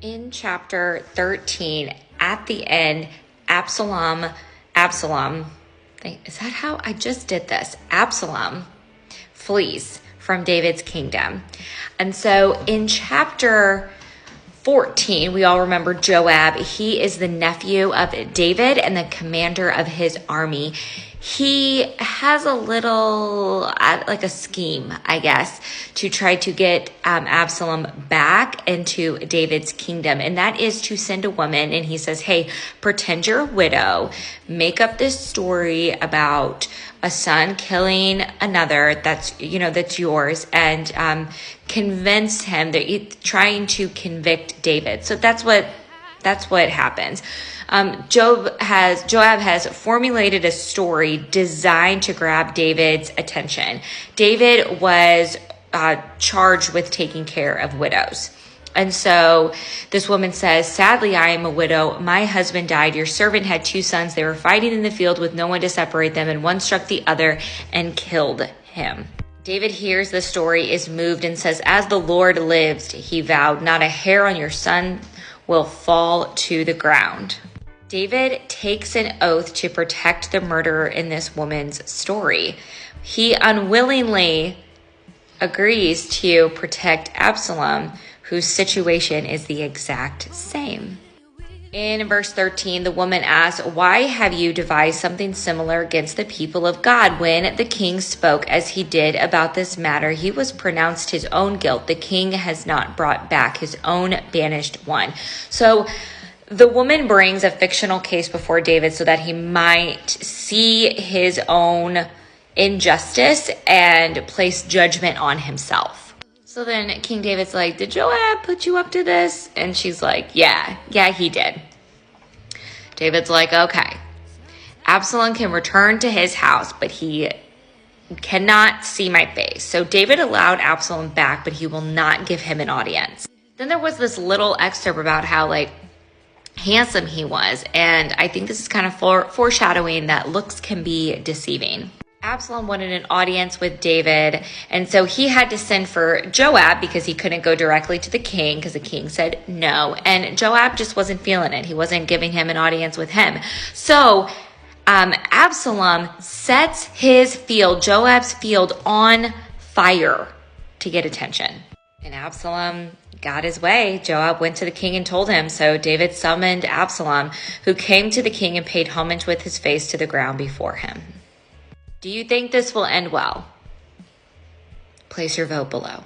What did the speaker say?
In chapter 13, at the end, Absalom, is that how I just did this? Absalom flees from David's kingdom. And so in chapter 14, we all remember Joab. He is the nephew of David and the commander of his army. He has a little, like a scheme, I guess, to try to get Absalom back into David's kingdom. And that is to send a woman. And he says, hey, pretend you're a widow. Make up this story about a son killing another that's yours, and convince him that you're trying to convict David. So that's what happens. Joab has formulated a story designed to grab David's attention. David was charged with taking care of widows. And so this woman says, sadly, I am a widow. My husband died. Your servant had 2 sons. They were fighting in the field with no one to separate them, and one struck the other and killed him. David hears the story, is moved, and says, as the Lord lives, he vowed, not a hair on your son will fall to the ground. David takes an oath to protect the murderer in this woman's story. He unwillingly agrees to protect Absalom, whose situation is the exact same. In verse 13, the woman asks, why have you devised something similar against the people of God? When the king spoke as he did about this matter, he was pronounced his own guilt. The king has not brought back his own banished one. So the woman brings a fictional case before David so that he might see his own injustice and place judgment on himself. So then King David's like, did Joab put you up to this? And she's like, yeah, he did. David's like, okay, Absalom can return to his house, but he cannot see my face. So David allowed Absalom back, but he will not give him an audience. Then there was this little excerpt about how handsome he was. And I think this is kind of foreshadowing that looks can be deceiving. Absalom wanted an audience with David, and so he had to send for Joab because he couldn't go directly to the king because the king said no, and Joab just wasn't feeling it. He wasn't giving him an audience with him. So Absalom sets Joab's field on fire to get attention. And Absalom got his way. Joab went to the king and told him. So David summoned Absalom, who came to the king and paid homage with his face to the ground before him. Do you think this will end well? Place your vote below.